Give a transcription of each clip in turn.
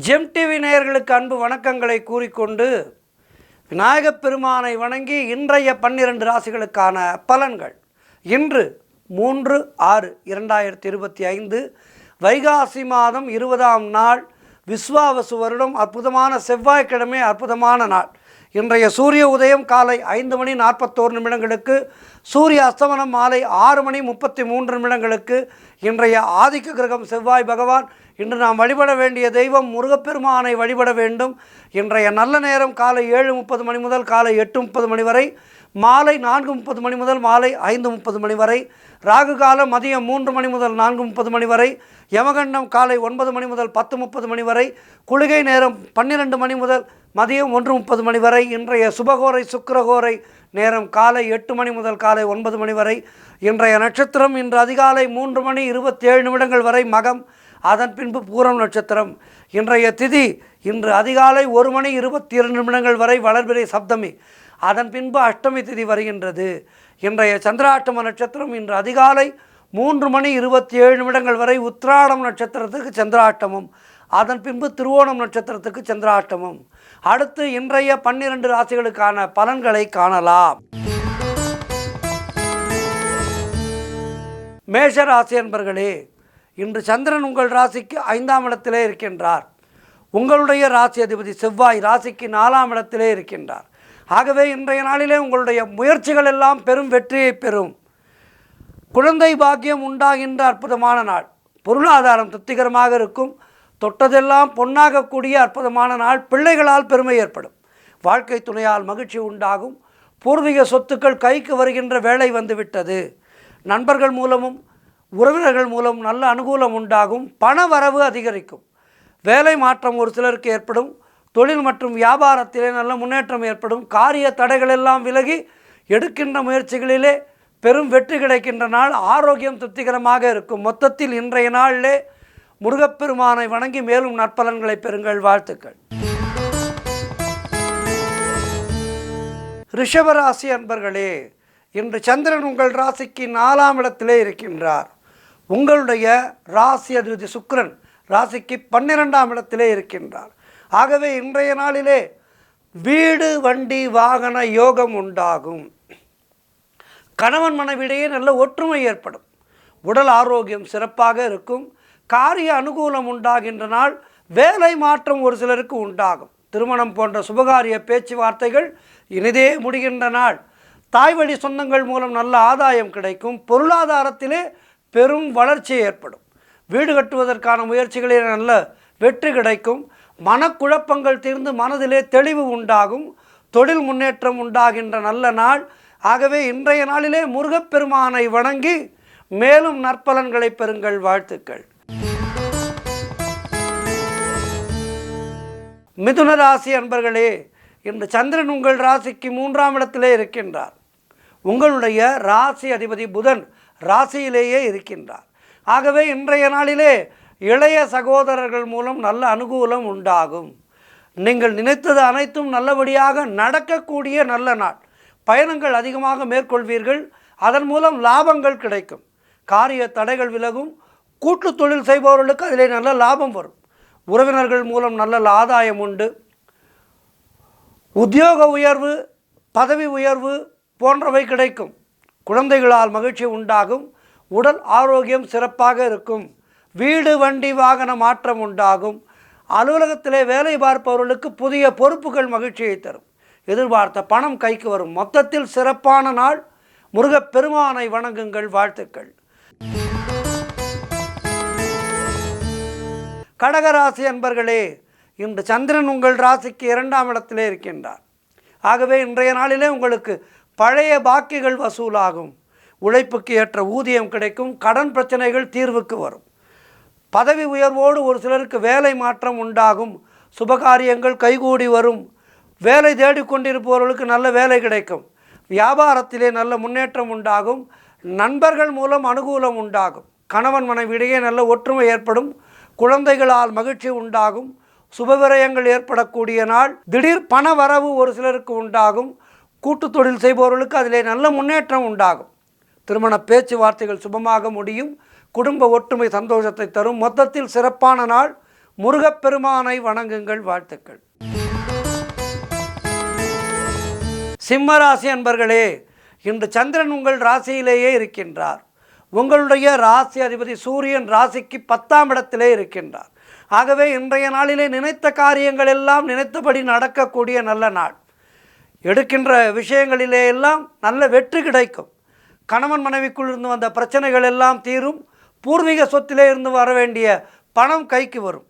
GeM TV நேயர்களுக்கு அன்பு வணக்கங்களை கூறிக்கொண்டு விநாயகப் பெருமானை வணங்கி இன்றைய 12 ராசிகளுக்கான பலன்கள். இன்று 3/6/2025 வைகாசி மாதம் 20ஆம் நாள், விஸ்வாவசு வருடம், அற்புதமான செவ்வாய்க்கிழமை, அற்புதமான நாள். இன்றைய சூரிய உதயம் காலை 5:41 சூரிய அஸ்தமனம் மாலை 6:33 இன்றைய ஆதிக்க கிரகம் செவ்வாய் பகவான். இன்று நாம் வழிபட வேண்டிய தெய்வம் முருகப்பெருமானை வழிபட வேண்டும். இன்றைய நல்ல நேரம் காலை 7:30 முதல் காலை 8:30 வரை, மாலை 4:30 முதல் மாலை 5:30 வரை, ராகு காலம் மதியம் 3 முதல் 4:30 வரை, யமகண்டம் காலை 9 முதல் 10:30 வரை, குளிகை நேரம் 12 முதல் மதியம் 1:30 வரை. இன்றைய சுபகோரை சுக்கிரகோரை நேரம் காலை 8 முதல் காலை 9 வரை. இன்றைய நட்சத்திரம் இன்று அதிகாலை 3:27 வரை மகம், அதன் பின்பு பூரம் நட்சத்திரம். இன்றைய திதி இன்று அதிகாலை 1:22 வரை வளர்பிறை சப்தமி, அதன் பின்பு அஷ்டமி திதி வருகின்றது. இன்றைய சந்திராஷ்டம நட்சத்திரம் இன்று அதிகாலை 3:27 வரை உத்திராடம் நட்சத்திரத்துக்கு சந்திராஷ்டமம், அதன் பின்பு திருவோணம் நட்சத்திரத்துக்கு சந்திராஷ்டமம். அடுத்து இன்றைய 12 ராசிகளுக்கான பலன்களை காணலாம். மேஷ ராசி என்பர்களே, இன்று சந்திரன் உங்கள் ராசிக்கு 5ஆம் இடத்திலே இருக்கின்றார். உங்களுடைய ராசி அதிபதி செவ்வாய் ராசிக்கு 4ஆம் இடத்திலே இருக்கின்றார். ஆகவே இன்றைய நாளிலே உங்களுடைய முயற்சிகள் எல்லாம் பெரும் வெற்றியை பெறும். குழந்தை பாக்கியம் உண்டாகின்ற அற்புதமான நாள். பொருளாதாரம் திருப்திகரமாக இருக்கும். தொட்டதெல்லாம் பொன்னாகக்கூடிய அற்புதமான நாள். பிள்ளைகளால் பெருமை ஏற்படும். வாழ்க்கை துணையால் மகிழ்ச்சி உண்டாகும். பூர்வீக சொத்துக்கள் கைக்கு வருகின்ற வேலை வந்துவிட்டது. நண்பர்கள் மூலமும் உறவினர்கள் மூலம் நல்ல அனுகூலம் உண்டாகும். பண வரவு அதிகரிக்கும். வேலை மாற்றம் ஒரு சிலருக்கு ஏற்படும். தொழில் மற்றும் வியாபாரத்திலே நல்ல முன்னேற்றம் ஏற்படும். காரிய தடைகள் எல்லாம் விலகி எடுக்கின்ற முயற்சிகளிலே பெரும் வெற்றி கிடைக்கின்ற நாள். ஆரோக்கியம் திருப்திகரமாக இருக்கும். மொத்தத்தில் இன்றைய நாளிலே முருகப்பெருமானை வணங்கி மேலும் நற்பலன்களை பெறுங்கள். வாழ்த்துக்கள். ரிஷபராசி அன்பர்களே, இன்று சந்திரன் உங்கள் ராசிக்கு 4ஆம் இடத்திலே இருக்கின்றார். உங்களுடைய ராசி அதிபதி சுக்கிரன் ராசிக்கு 12ஆம் இடத்திலே இருக்கின்றார். ஆகவே இன்றைய நாளிலே வீடு வண்டி வாகன யோகம் உண்டாகும். கணவன் மனைவியிடையே நல்ல ஒற்றுமை ஏற்படும். உடல் ஆரோக்கியம் சிறப்பாக இருக்கும். காரிய அனுகூலம் உண்டாகின்ற நாள். வேலை மாற்றம் ஒரு சிலருக்கு உண்டாகும். திருமணம் போன்ற சுபகாரிய பேச்சுவார்த்தைகள் இனிதே முடிகின்ற நாள். தாய்வழி சொந்தங்கள் மூலம் நல்ல ஆதாயம் கிடைக்கும். பொருளாதாரத்திலே பெரும் வளர்ச்சி ஏற்படும். வீடு கட்டுவதற்கான முயற்சிகளில் நல்ல வெற்றி கிடைக்கும். மனக்குழப்பங்கள் தீர்ந்து மனதிலே தெளிவு உண்டாகும். தொழில் முன்னேற்றம் உண்டாகின்ற நல்ல நாள். ஆகவே இன்றைய நாளிலே முருகப்பெருமானை வணங்கி மேலும் நற்பலன்களை பெறுங்கள். வாழ்த்துக்கள். மிதுன ராசி அன்பர்களே, இன்று சந்திரன் உங்கள் ராசிக்கு 3ஆம் இடத்திலே இருக்கின்றார். உங்களுடைய ராசி அதிபதி புதன் ராசியிலேயே இருக்கின்றார். ஆகவே இன்றைய நாளிலே இளைய சகோதரர்கள் மூலம் நல்ல அனுகூலம் உண்டாகும். நீங்கள் நினைத்தது அனைத்தும் நல்லபடியாக நடக்கக்கூடிய நல்ல நாள். பயணங்கள் அதிகமாக மேற்கொள்வீர்கள். அதன் மூலம் லாபங்கள் கிடைக்கும். காரிய தடைகள் விலகும். கூட்டு தொழில் செய்பவர்களுக்கு அதிலே நல்ல லாபம் வரும். உறவினர்கள் மூலம் நல்ல ஆதாயம் உண்டு. உத்தியோக உயர்வு, பதவி உயர்வு போன்றவை கிடைக்கும். குழந்தைகளால் மகிழ்ச்சி உண்டாகும். உடல் ஆரோக்கியம் சிறப்பாக இருக்கும். வீடு வண்டி வாகன மாற்றம் உண்டாகும். அலுவலகத்திலே வேலை பார்ப்பவர்களுக்கு புதிய பொறுப்புகள் மகிழ்ச்சியை தரும். எதிர்பார்த்த பணம் கைக்கு வரும். மொத்தத்தில் சிறப்பான நாள். முருகப்பெருமானை வணங்குங்கள். வாழ்த்துக்கள். கடகராசி அன்பர்களே, இன்று சந்திரன் உங்கள் ராசிக்கு 2ஆம் இடத்திலே இருக்கின்றார். ஆகவே இன்றைய நாளிலே உங்களுக்கு பழைய பாக்கிகள் வசூலாகும். உழைப்புக்கு ஏற்ற ஊதியம் கிடைக்கும். கடன் பிரச்சனைகள் தீர்வுக்கு வரும். பதவி உயர்வோடு ஒரு சிலருக்கு வேலை மாற்றம் உண்டாகும். சுபகாரியங்கள் கைகூடி வரும். வேலை தேடிக்கொண்டிருப்பவர்களுக்கு நல்ல வேலை கிடைக்கும். வியாபாரத்திலே நல்ல முன்னேற்றம் உண்டாகும். நண்பர்கள் மூலம் அனுகூலம் உண்டாகும். கணவன் மனைவியிடையே நல்ல ஒற்றுமை ஏற்படும். குழந்தைகளால் மகிழ்ச்சி உண்டாகும். சுபவிரயங்கள் ஏற்படக்கூடிய நாள். திடீர் பண வரவு ஒரு சிலருக்கு உண்டாகும். கூட்டு தொழில் செய்பவர்களுக்கு அதிலே நல்ல முன்னேற்றம் உண்டாகும். திருமண பேச்சுவார்த்தைகள் சுபமாக முடியும். குடும்ப ஒற்றுமை சந்தோஷத்தை தரும். மொத்தத்தில் சிறப்பான நாள். முருகப்பெருமானை வணங்குங்கள். வாழ்த்துக்கள். சிம்மராசி அன்பர்களே, இன்று சந்திரன் உங்கள் ராசியிலேயே இருக்கின்றார். உங்களுடைய ராசி அதிபதி சூரியன் ராசிக்கு 10ஆம் இடத்திலே இருக்கின்றார். ஆகவே இன்றைய நாளிலே நினைத்த காரியங்கள் எல்லாம் நினைத்தபடி நடக்கக்கூடிய நல்ல நாள். எடுக்கின்ற விஷயங்களிலே எல்லாம் நல்ல வெற்றி கிடைக்கும். கணவன் மனைவிக்குள் இருந்து வந்த பிரச்சனைகள் எல்லாம் தீரும். பூர்வீக சொத்திலே இருந்து வர வேண்டிய பணம் கைக்கு வரும்.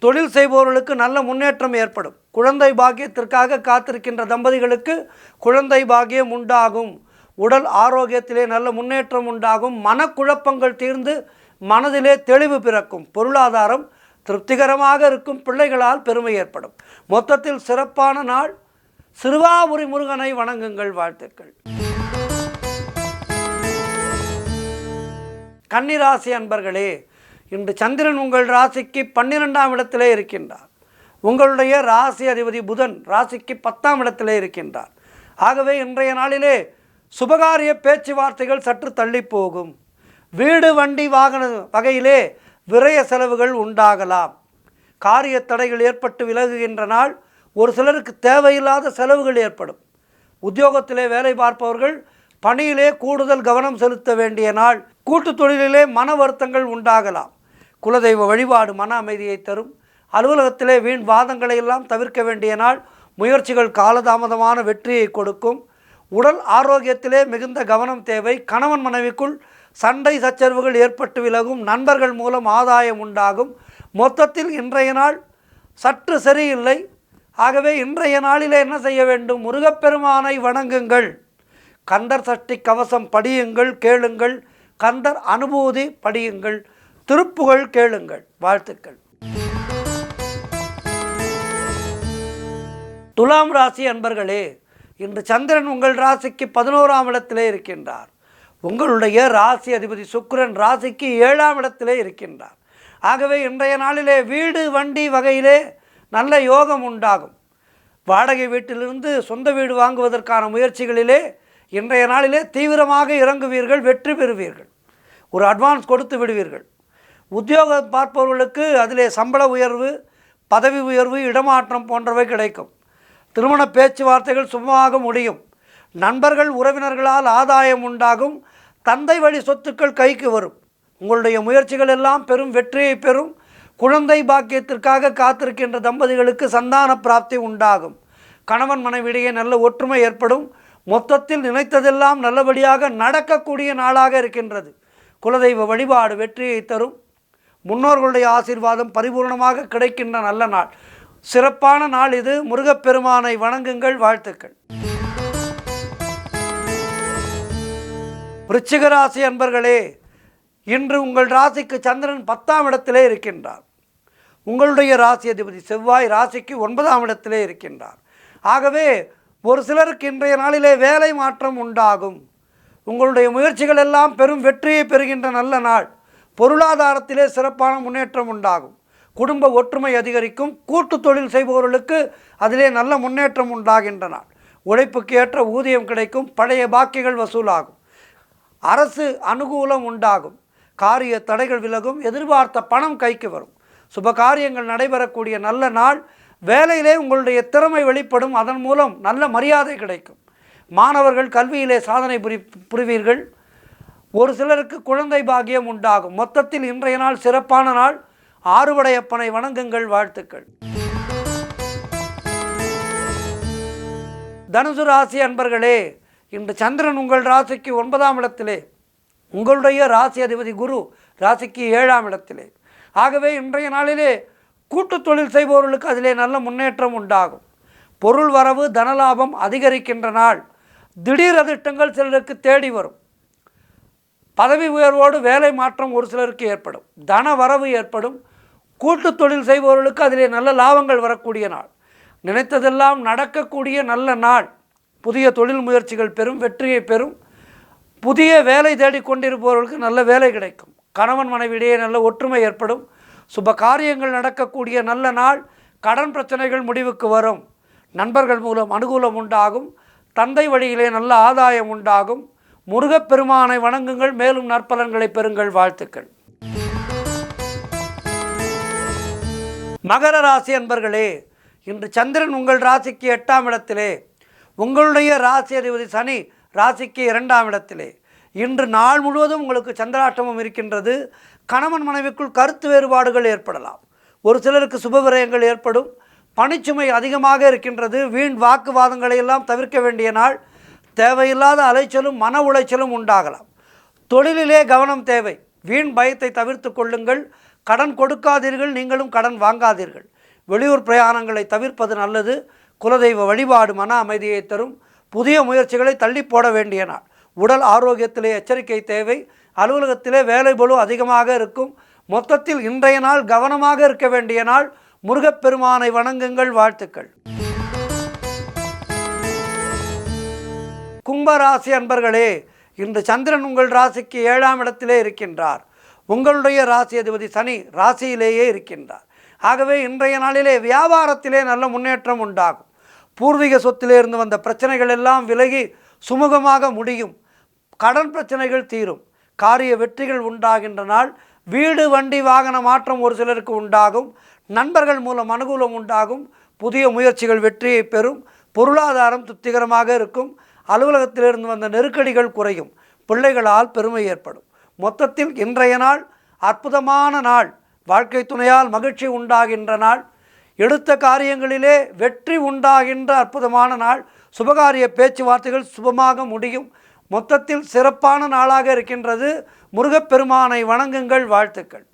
தொழில் செய்பவர்களுக்கு நல்ல முன்னேற்றம் ஏற்படும். குழந்தை பாக்கியத்திற்காக காத்திருக்கின்ற தம்பதிகளுக்கு குழந்தை பாக்கியம் உண்டாகும். உடல் ஆரோக்கியத்திலே நல்ல முன்னேற்றம் உண்டாகும். மனக்குழப்பங்கள் தீர்ந்து மனதிலே தெளிவு பிறக்கும். பொருளாதாரம் திருப்திகரமாக இருக்கும். பிள்ளைகளால் பெருமை ஏற்படும். மொத்தத்தில் சிறப்பான நாள். சிறுவாபுரி முருகனை வணங்குங்கள். வாழ்த்துக்கள். கன்னிராசி அன்பர்களே, இன்று சந்திரன் உங்கள் ராசிக்கு 12ஆம் இடத்திலே இருக்கின்றார். உங்களுடைய ராசி அதிபதி புதன் ராசிக்கு 10ஆம் இடத்திலே இருக்கின்றார். ஆகவே இன்றைய நாளிலே சுபகாரிய பேச்சுவார்த்தைகள் சற்று தள்ளி போகும். வீடு வண்டி வாகன வகையிலே விரய செலவுகள் உண்டாகலாம். காரிய தடைகள் ஏற்பட்டு விலகுகின்ற நாள். ஒரு சிலருக்கு தேவையில்லாத செலவுகள் ஏற்படும். உத்தியோகத்திலே வேலை பார்ப்பவர்கள் பணியிலே கூடுதல் கவனம் செலுத்த வேண்டிய நாள். கூட்டு தொழிலிலே மன வருத்தங்கள் உண்டாகலாம். குலதெய்வ வழிபாடு மன அமைதியை தரும். அலுவலகத்திலே வீண் வாதங்களை எல்லாம் தவிர்க்க வேண்டிய நாள். முயற்சிகள் காலதாமதமான வெற்றியை கொடுக்கும். உடல் ஆரோக்கியத்திலே மிகுந்த கவனம் தேவை. கணவன் மனைவிக்குள் சண்டை சச்சரவுகள் ஏற்பட்டு விலகும். நண்பர்கள் மூலம் ஆதாயம் உண்டாகும். மொத்தத்தில் இன்றைய நாள் சற்று சரியில்லை. ஆகவே இன்றைய நாளிலே என்ன செய்ய வேண்டும்? முருகப்பெருமானை வணங்குங்கள். கந்தர் சஷ்டி கவசம் படியுங்கள், கேளுங்கள். கந்தர் அனுபூதி படியுங்கள். திருப்புகழ் கேளுங்கள். வாழ்த்துக்கள். துலாம் ராசி அன்பர்களே, இன்று சந்திரன் உங்கள் ராசிக்கு 11ஆம் இடத்திலே இருக்கின்றார். உங்களுடைய ராசி அதிபதி சுக்கிரன் ராசிக்கு 7ஆம் இடத்திலே இருக்கின்றார். ஆகவே இன்றைய நாளிலே வீடு வண்டி வகையிலே நல்ல யோகம் உண்டாகும். வாடகை வீட்டிலிருந்து சொந்த வீடு வாங்குவதற்கான முயற்சிகளிலே இன்றைய நாளிலே தீவிரமாக இறங்குவீர்கள். வெற்றி பெறுவீர்கள். ஒரு அட்வான்ஸ் கொடுத்து விடுவீர்கள். உத்தியோகம் பார்ப்பவர்களுக்கு அதிலே சம்பள உயர்வு, பதவி உயர்வு, இடமாற்றம் போன்றவை கிடைக்கும். திருமண பேச்சுவார்த்தைகள் சுமமாக முடியும். நண்பர்கள் உறவினர்களால் ஆதாயம் உண்டாகும். தந்தை வழி சொத்துக்கள் கைக்கு வரும். உங்களுடைய முயற்சிகள் எல்லாம் பெரும் வெற்றியை பெறும். குழந்தை பாக்கியத்திற்காக காத்திருக்கின்ற தம்பதிகளுக்கு சந்தான பிராப்தி உண்டாகும். கணவன் மனைவியிடையே நல்ல ஒற்றுமை ஏற்படும். மொத்தத்தில் நினைத்ததெல்லாம் நல்லபடியாக நடக்கக்கூடிய நாளாக இருக்கின்றது. குலதெய்வ வழிபாடு வெற்றியை தரும். முன்னோர்களுடைய ஆசீர்வாதம் பரிபூர்ணமாக கிடைக்கின்ற நல்ல நாள். சிறப்பான நாள் இது. முருகப்பெருமானை வணங்குங்கள். வாழ்த்துக்கள். விருச்சிக ராசி அன்பர்களே, இன்று உங்கள் ராசிக்கு சந்திரன் 10ஆம் இடத்திலே இருக்கின்றார். உங்களுடைய ராசி அதிபதி செவ்வாய் ராசிக்கு 9ஆம் இடத்திலே இருக்கின்றார். ஆகவே ஒரு சிலருக்கு இன்றைய நாளிலே வேலை மாற்றம் உண்டாகும். உங்களுடைய முயற்சிகள் எல்லாம் பெரும் வெற்றியை பெறுகின்ற நல்ல நாள். பொருளாதாரத்திலே சிறப்பான முன்னேற்றம் உண்டாகும். குடும்ப ஒற்றுமை அதிகரிக்கும். கூட்டு தொழில் செய்பவர்களுக்கு அதிலே நல்ல முன்னேற்றம் உண்டாகின்ற நாள். உழைப்புக்கு ஏற்ற ஊதியம் கிடைக்கும். பழைய பாக்கிகள் வசூலாகும். அரசு அனுகூலம் உண்டாகும். காரிய தடைகள் விலகும். எதிர்பார்த்த பணம் கைக்கு வரும். சுப காரியங்கள் நடைபெறக்கூடிய நல்ல நாள். வேலையிலே உங்களுடைய திறமை வெளிப்படும். அதன் மூலம் நல்ல மரியாதை கிடைக்கும். மாணவர்கள் கல்வியிலே சாதனை புரிவீர்கள். ஒரு சிலருக்கு குழந்தை பாக்கியம் உண்டாகும். மொத்தத்தில் இன்றைய நாள் சிறப்பான நாள். ஆறுபடையப்பனை வணங்குங்கள். வாழ்த்துக்கள். தனுசு ராசி அன்பர்களே, இன்று சந்திரன் உங்கள் ராசிக்கு 9ஆம் இடத்திலே, உங்களுடைய ராசி அதிபதி குரு ராசிக்கு 7ஆம் இடத்திலே. ஆகவே இன்றைய நாளிலே கூட்டு தொழில் செய்பவர்களுக்கு அதிலே நல்ல முன்னேற்றம் உண்டாகும். பொருள் வரவு தனலாபம் அதிகரிக்கின்ற நாள். திடீர் அதிர்ஷ்டங்கள் சிலருக்கு தேடி வரும். பதவி உயர்வோடு வேலை மாற்றம் ஒரு சிலருக்கு ஏற்படும். தன வரவு ஏற்படும். கூட்டு தொழில் செய்பவர்களுக்கு அதிலே நல்ல லாபங்கள் வரக்கூடிய நாள். நினைத்ததெல்லாம் நடக்கக்கூடிய நல்ல நாள். புதிய தொழில் முயற்சிகள் பெறும். வெற்றியை பெறும். புதிய வேலை தேடிக்கொண்டிருப்பவர்களுக்கு நல்ல வேலை கிடைக்கும். கணவன் மனைவியிடையே நல்ல ஒற்றுமை ஏற்படும். சுப காரியங்கள் நடக்கக்கூடிய நல்ல நாள். கடன் பிரச்சனைகள் முடிவுக்கு வரும். நண்பர்கள் மூலம் அனுகூலம் உண்டாகும். தந்தை வழியிலே நல்ல ஆதாயம் உண்டாகும். முருகப்பெருமானை வணங்குங்கள். மேலும் நற்பலன்களை பெறுங்கள். வாழ்த்துக்கள். மகர ராசி அன்பர்களே, இன்று சந்திரன் உங்கள் ராசிக்கு 8ஆம் இடத்திலே, உங்களுடைய ராசி அதிபதி சனி ராசிக்கு 2ஆம் இடத்திலே. இன்று நாள் முழுவதும் உங்களுக்கு சந்திராஷ்டமம் இருக்கின்றது. கணவன் மனைவிக்குள் கருத்து வேறுபாடுகள் ஏற்படலாம். ஒரு சிலருக்கு சுபவிரயங்கள் ஏற்படும். பணிச்சுமை அதிகமாக இருக்கின்றது. வீண் வாக்குவாதங்களை எல்லாம் தவிர்க்க வேண்டிய நாள். தேவையில்லாத அலைச்சலும் மன உளைச்சலும் உண்டாகலாம். தொழிலிலே கவனம் தேவை. வீண் பயத்தை தவிர்த்து கொள்ளுங்கள். கடன் கொடுக்காதீர்கள், நீங்களும் கடன் வாங்காதீர்கள். வெளியூர் பிரயாணங்களை தவிர்ப்பது நல்லது. குலதெய்வ வழிபாடு மன அமைதியை தரும். புதிய முயற்சிகளை தள்ளி போட வேண்டிய நாள். உடல் ஆரோக்கியத்திலே எச்சரிக்கை தேவை. அலுவலகத்திலே வேலைபளு அதிகமாக இருக்கும். மொத்தத்தில் இன்றைய நாள் கவனமாக இருக்க வேண்டிய நாள். முருகப்பெருமானை வணங்குங்கள். வாழ்த்துக்கள். கும்பராசி அன்பர்களே, இன்று சந்திரன் உங்கள் ராசிக்கு 7ஆம் இடத்திலே இருக்கின்றார். உங்களுடைய ராசி அதிபதி சனி ராசியிலேயே இருக்கின்றார். ஆகவே இன்றைய நாளிலே வியாபாரத்திலே நல்ல முன்னேற்றம் உண்டாகும். பூர்வீக சொத்திலே இருந்து வந்த பிரச்சனைகள் எல்லாம் விலகி சுமூகமாக முடியும். கடன் பிரச்சனைகள் தீரும். காரிய வெற்றிகள் உண்டாகின்ற நாள். வீடு வண்டி வாகன மாற்றம் ஒரு சிலருக்கு உண்டாகும். நண்பர்கள் மூலம் அனுகூலம் உண்டாகும். புதிய முயற்சிகள் வெற்றியை பெறும். பொருளாதாரம் திருப்திகரமாக இருக்கும். அலுவலகத்திலிருந்து வந்த நெருக்கடிகள் குறையும். பிள்ளைகளால் பெருமை ஏற்படும். மொத்தத்தில் இன்றைய நாள் அற்புதமான நாள். வாழ்க்கை துணையால் மகிழ்ச்சி உண்டாகின்ற நாள். எடுத்த காரியங்களிலே வெற்றி உண்டாகின்ற அற்புதமான நாள். சுபகாரிய பேச்சுவார்த்தைகள் சுபமாக முடியும். மொத்தத்தில் சிறப்பான நாளாக இருக்கின்றது. முருகப்பெருமானை வணங்குங்கள். வாழ்த்துக்கள்.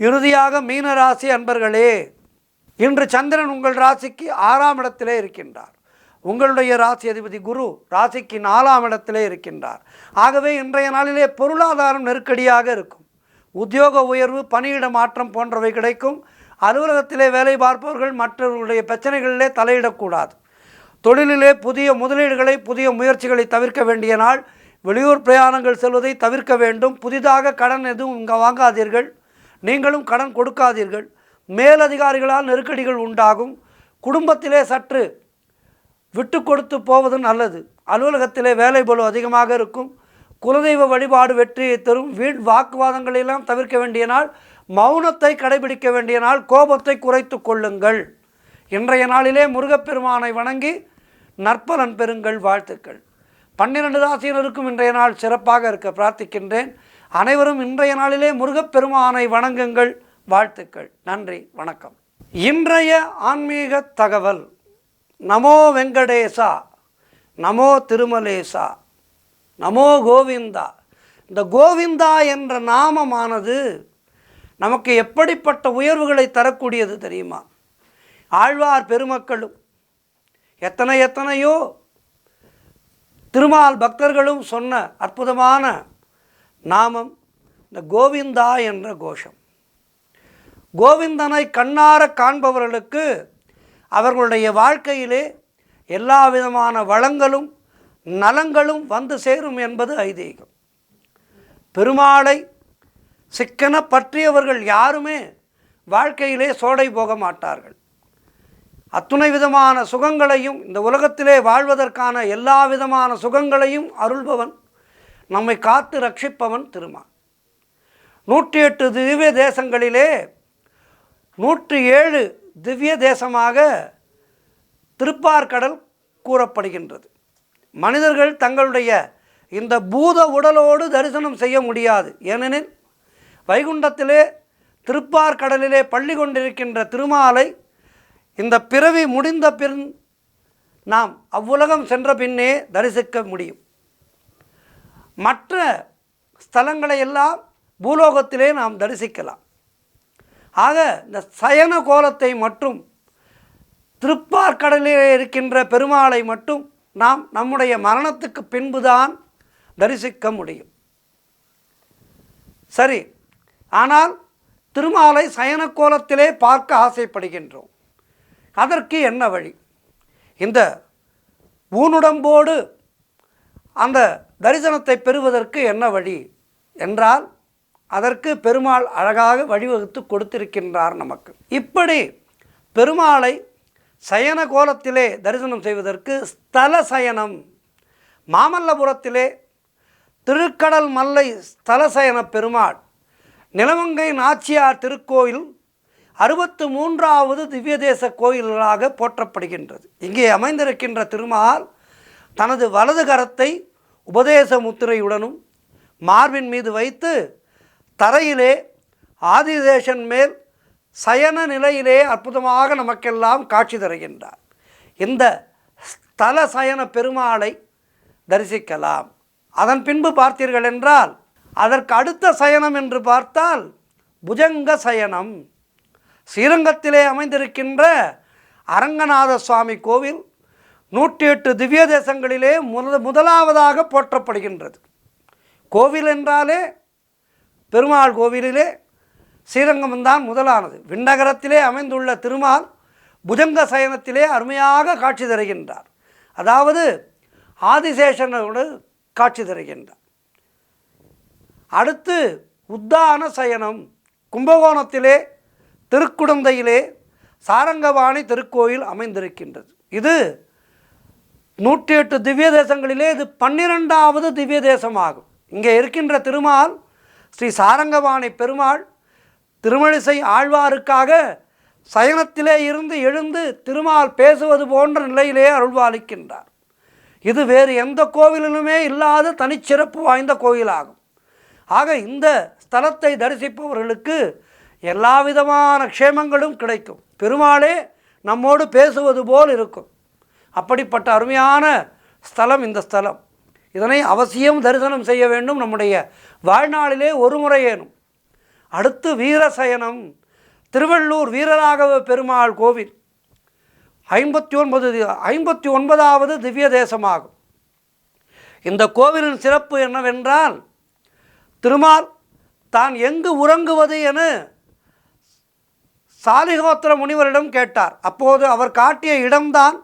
இறுதியாக மீனராசி அன்பர்களே, இன்று சந்திரன் உங்கள் ராசிக்கு 6ஆம் இடத்திலே இருக்கின்றார். உங்களுடைய ராசி அதிபதி குரு ராசிக்கு 4ஆம் இடத்திலே இருக்கின்றார். ஆகவே இன்றைய நாளிலே பொருளாதாரம் நெருக்கடியாக இருக்கும். உத்தியோக உயர்வு, பணியிட மாற்றம் போன்றவை கிடைக்கும். அலுவலகத்திலே வேலை பார்ப்பவர்கள் மற்றவர்களுடைய பிரச்சனைகளிலே தலையிடக்கூடாது. தொழிலிலே புதிய முதலீடுகளை, புதிய முயற்சிகளை தவிர்க்க வேண்டிய நாள். வெளியூர் பிரயாணங்கள் செல்வதை தவிர்க்க வேண்டும். புதிதாக கடன் எதுவும் இங்கே வாங்காதீர்கள். நீங்களும் கடன் கொடுக்காதீர்கள். மேலதிகாரிகளால் நெருக்கடிகள் உண்டாகும். குடும்பத்திலே சற்று விட்டு கொடுத்து போவது நல்லது. அலுவலகத்திலே வேலை பளு அதிகமாக இருக்கும். குலதெய்வ வழிபாடு வெற்றியை தரும். வீண் வாக்குவாதங்களெல்லாம் தவிர்க்க வேண்டிய நாள். மௌனத்தை கடைபிடிக்க வேண்டிய நாள். கோபத்தை குறைத்து கொள்ளுங்கள். இன்றைய நாளிலே முருகப்பெருமானை வணங்கி நற்பலன் பெறுங்கள். வாழ்த்துக்கள். 12 ராசியினருக்கும் இன்றைய நாள் சிறப்பாக இருக்க பிரார்த்திக்கின்றேன். அனைவரும் இன்றைய நாளிலே முருகப்பெருமானை வணங்குங்கள். வாழ்த்துக்கள். நன்றி, வணக்கம். இன்றைய ஆன்மீக தகவல். நமோ வெங்கடேசா, நமோ திருமலேசா, நமோ கோவிந்தா. இந்த கோவிந்தா என்ற நாமமானது நமக்கு எப்படிப்பட்ட உயர்வுகளை தரக்கூடியது தெரியுமா? ஆழ்வார் பெருமக்களும் எத்தனையோ திருமால் பக்தர்களும் சொன்ன அற்புதமான நாமம் இந்த கோவிந்தா என்ற கோஷம். கோவிந்தனை கண்ணார காண்பவர்களுக்கு அவர்களுடைய வாழ்க்கையிலே எல்லா விதமான வளங்களும் நலங்களும் வந்து சேரும் என்பது ஐதீகம். பெருமாளை சிக்கன பற்றியவர்கள் யாருமே வாழ்க்கையிலே சோடை போக மாட்டார்கள். அத்துணை விதமான சுகங்களையும், இந்த உலகத்திலே வாழ்வதற்கான எல்லா விதமான சுகங்களையும் அருள்பவன், நம்மை காத்து ரட்சிப்பவன் திருமால். 108 திவ்ய தேசங்களிலே 107 திவ்ய தேசமாக திருப்பார்கடல் கூறப்படுகின்றது. மனிதர்கள் தங்களுடைய இந்த பூத உடலோடு தரிசனம் செய்ய முடியாது. ஏனெனில் வைகுண்டத்திலே திருப்பார்கடலிலே பள்ளி கொண்டிருக்கின்ற திருமாலை இந்த பிறவி முடிந்த பின் நாம் அவ்வுலகம் சென்ற பின்னே தரிசிக்க முடியும். மற்ற ஸ்தலங்களை எல்லாம் பூலோகத்திலே நாம் தரிசிக்கலாம். ஆக இந்த சயன கோலத்தை மட்டும், திருப்பார்கடலிலே இருக்கின்ற பெருமாளை மட்டும் நாம் நம்முடைய மரணத்துக்கு பின்புதான் தரிசிக்க முடியும். சரி, ஆனால் திருமாலை சயன கோலத்திலே பார்க்க ஆசைப்படுகின்றோம். அதற்கு என்ன வழி? இந்த ஊனுடம்போடு அந்த தரிசனத்தை பெறுவதற்கு என்ன வழி என்றால், அதற்கு பெருமாள் அழகாக வழிவகுத்து கொடுத்திருக்கின்றார் நமக்கு. இப்படி பெருமாளை சயன கோலத்திலே தரிசனம் செய்வதற்கு ஸ்தல சயனம், மாமல்லபுரத்திலே திருக்கடல் மல்லை ஸ்தல சயன பெருமாள் நிலமங்கை நாச்சியார் திருக்கோயில் 63வது திவ்ய தேச கோயில்களாக போற்றப்படுகின்றது. இங்கே அமைந்திருக்கின்ற திருமால் தனது வலது கரத்தை உபதேச முத்திரையுடனும் மார்பின் மீது வைத்து தரையிலே ஆதிசேஷன் மேல் சயன நிலையிலே அற்புதமாக நமக்கெல்லாம் காட்சி தருகின்றார். இந்த ஸ்தல சயன பெருமாளை தரிசிக்கலாம். அதன் பின்பு பார்த்தீர்கள் என்றால் அதற்கு அடுத்த சயனம் என்று பார்த்தால் புஜங்க சயனம். ஸ்ரீரங்கத்திலே அமைந்திருக்கின்ற அரங்கநாத சுவாமி கோவில் 108 திவ்ய தேசங்களிலே முதலாவதாக போற்றப்படுகின்றது. கோவில் என்றாலே பெருமாள் கோவிலிலே ஸ்ரீரங்கம்தான் முதலானது. விண்ணகரத்திலே அமைந்துள்ள திருமால் புஜங்க சயனத்திலே அருமையாக காட்சி தருகின்றார். அதாவது ஆதிசேஷனோடு காட்சி தருகின்றார். அடுத்து உத்தான சயனம். கும்பகோணத்திலே திருக்குடந்தையிலே சாரங்கபாணி திருக்கோயில் அமைந்திருக்கின்றது. இது 108 திவ்ய தேசங்களிலே இது 12வது திவ்ய தேசமாகும். இங்கே இருக்கின்ற திருமால் ஸ்ரீ சாரங்கபாணி பெருமாள் திருமழிசை ஆழ்வாருக்காக சயனத்திலே இருந்து எழுந்து திருமால் பேசுவது போன்ற நிலையிலே அருள்பாலிக்கின்றார். இது வேறு எந்த கோவிலிலுமே இல்லாத தனிச்சிறப்பு வாய்ந்த கோயிலாகும். ஆக இந்த ஸ்தலத்தை தரிசிப்பவர்களுக்கு எல்லா விதமான க்ஷேமங்களும் கிடைக்கும். பெருமாளே நம்மோடு பேசுவது போல் இருக்கும். அப்படிப்பட்ட அருமையான ஸ்தலம் இந்த ஸ்தலம். இதனை அவசியம் தரிசனம் செய்ய வேண்டும் நம்முடைய வாழ்நாளிலே ஒரு முறையேனும். அடுத்து வீரசயனம். திருவள்ளூர் வீரராகவ பெருமாள் கோவில் 59வது திவ்ய தேசமாகும். இந்த கோவிலின் சிறப்பு என்னவென்றால் திருமால் தான் எங்கு உறங்குவது என சாலிகோத்திர முனிவரிடம் கேட்டார். அப்போது அவர் காட்டிய இடம்தான்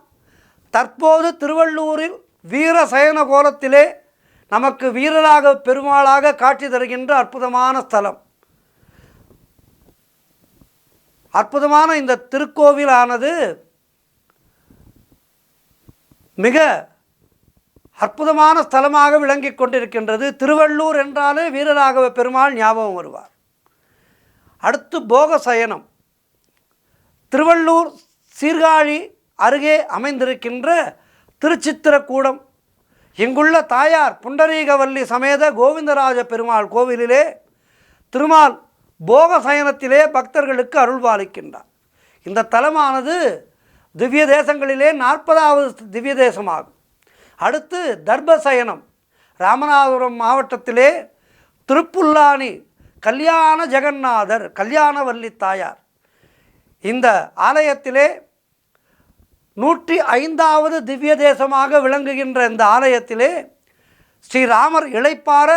தற்போது திருவள்ளூரில் வீரசயன கோலத்திலே நமக்கு வீரராக பெருமாளாக காட்சி தருகின்ற அற்புதமான ஸ்தலம். அற்புதமான இந்த திருக்கோவிலானது மிக அற்புதமான ஸ்தலமாக விளங்கி கொண்டிருக்கின்றது. திருவள்ளூர் என்றாலே வீரராகவ பெருமாள் ஞாபகம் வருவார். அடுத்து போக சயனம். திருவள்ளூர் சீர்காழி அருகே அமைந்திருக்கின்ற திருச்சித்திரக்கூடம். இங்குள்ள தாயார் புண்டரீகவல்லி சமேத கோவிந்தராஜ பெருமாள் கோவிலிலே திருமால் போக சயனத்திலே பக்தர்களுக்கு அருள்பாலிக்கின்றார். இந்த தலமானது திவ்ய தேசங்களிலே 40வது திவ்ய தேசமாகும். அடுத்து தர்பசயனம். ராமநாதபுரம் மாவட்டத்திலே திருப்புல்லானி கல்யாண ஜெகநாதர் கல்யாணவல்லி தாயார். இந்த ஆலயத்திலே 105வது திவ்ய தேசமாக விளங்குகின்ற இந்த ஆலயத்திலே ஸ்ரீராமர் இளைப்பாற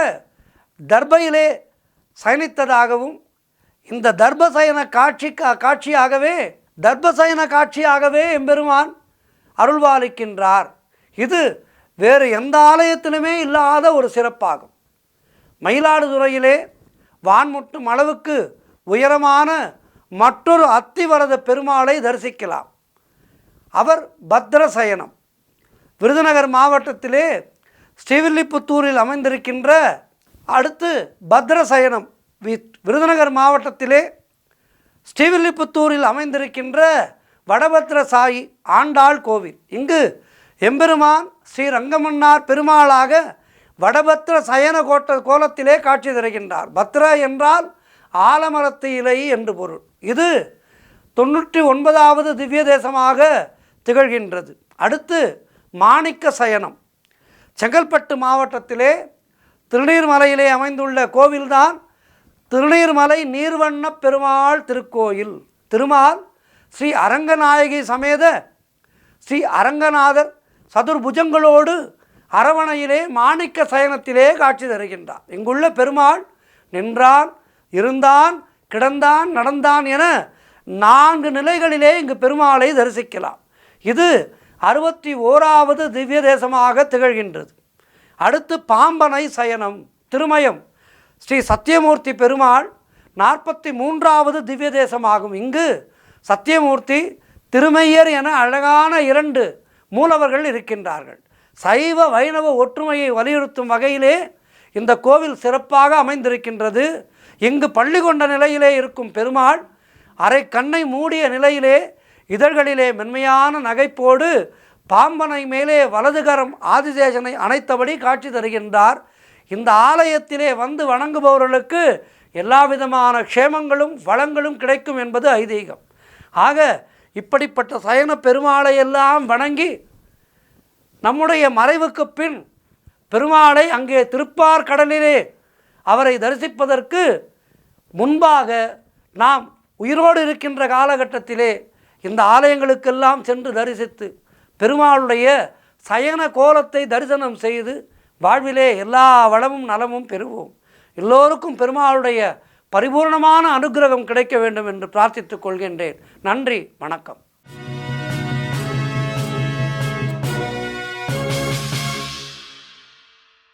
தர்பையிலே சயனித்ததாகவும் இந்த தர்பசயன காட்சியாகவே எம்பெருமான் அருள்பாலிக்கின்றார். இது வேறு எந்த ஆலயத்திலுமே இல்லாத ஒரு சிறப்பாகும். மயிலாடுதுறையிலே வான்முட்டும் அளவுக்கு உயரமான மற்றொரு அத்திவரத பெருமாளை தரிசிக்கலாம். அவர் பத்ரசயனம். விருதுநகர் மாவட்டத்திலே ஸ்ரீவில்லிபுத்தூரில் அமைந்திருக்கின்ற அடுத்து பத்ரசயனம். விருதுநகர் மாவட்டத்திலே ஸ்ரீவில்லிபுத்தூரில் அமைந்திருக்கின்ற வடபத்ர சாயி ஆண்டாள் கோவில். இங்கு எம்பெருமான் ஸ்ரீ ரங்கமன்னார் பெருமாளாக வடபத்ர சயன கோலத்திலே காட்சி தருகின்றார். பத்ர என்றால் ஆலமரத்து இலை என்று பொருள். இது 99வது திவ்ய தேசமாக திகழ்கின்றது. அடுத்து மாணிக்க சயனம். செங்கல்பட்டு மாவட்டத்திலே திருநீர்மலையிலே அமைந்துள்ள கோவில்தான் திருநீர்மலை நீர்வண்ண பெருமாள் திருக்கோயில். திருமால் ஸ்ரீ அரங்கநாயகி சமேத ஸ்ரீ அரங்கநாதர் சதுர்புஜங்களோடு அரவணையிலே மாணிக்க சயனத்திலே காட்சி தருகின்றார். இங்குள்ள பெருமாள் நின்றான், இருந்தான், கிடந்தான், நடந்தான் என 4 நிலைகளிலே இங்கு பெருமாளை தரிசிக்கலாம். இது 61வது திவ்ய தேசமாக திகழ்கின்றது. அடுத்து பாம்பனை சயனம். திருமயம் ஸ்ரீ சத்தியமூர்த்தி பெருமாள் 43வது திவ்ய தேசமாகும். இங்கு சத்தியமூர்த்தி திருமையர் என அழகான 2 மூலவர்கள் இருக்கின்றார்கள். சைவ வைணவ ஒற்றுமையை வலியுறுத்தும் வகையிலே இந்த கோவில் சிறப்பாக அமைந்திருக்கின்றது. இங்கு பள்ளி கொண்ட நிலையிலே இருக்கும் பெருமாள் அரை கண்ணை மூடிய நிலையிலே இதழ்களிலே மென்மையான நகைப்போடு பாம்பனை மேலே வலதுகரம் ஆதிசேஷனை அணைத்தபடி காட்சி தருகின்றார். இந்த ஆலயத்திலே வந்து வணங்குபவர்களுக்கு எல்லா விதமான க்ஷேமங்களும் வளங்களும் கிடைக்கும் என்பது ஐதீகம். ஆக இப்படிப்பட்ட சயன பெருமாளை எல்லாம் வணங்கி நம்முடைய மறைவுக்கு பின் பெருமாளை அங்கே திருப்பார் கடலிலே அவரை தரிசிப்பதற்கு முன்பாக நாம் உயிரோடு இருக்கின்ற காலகட்டத்திலே இந்த ஆலயங்களுக்கெல்லாம் சென்று தரிசித்து பெருமாளுடைய சயன கோலத்தை தரிசனம் செய்து வாழ்விலே எல்லா வளமும் நலமும் பெறுவோம். எல்லோருக்கும் பெருமாளுடைய பரிபூர்ணமான அனுக்கிரகம் கிடைக்க வேண்டும் என்று பிரார்த்தித்துக் கொள்கின்றேன். நன்றி, வணக்கம்.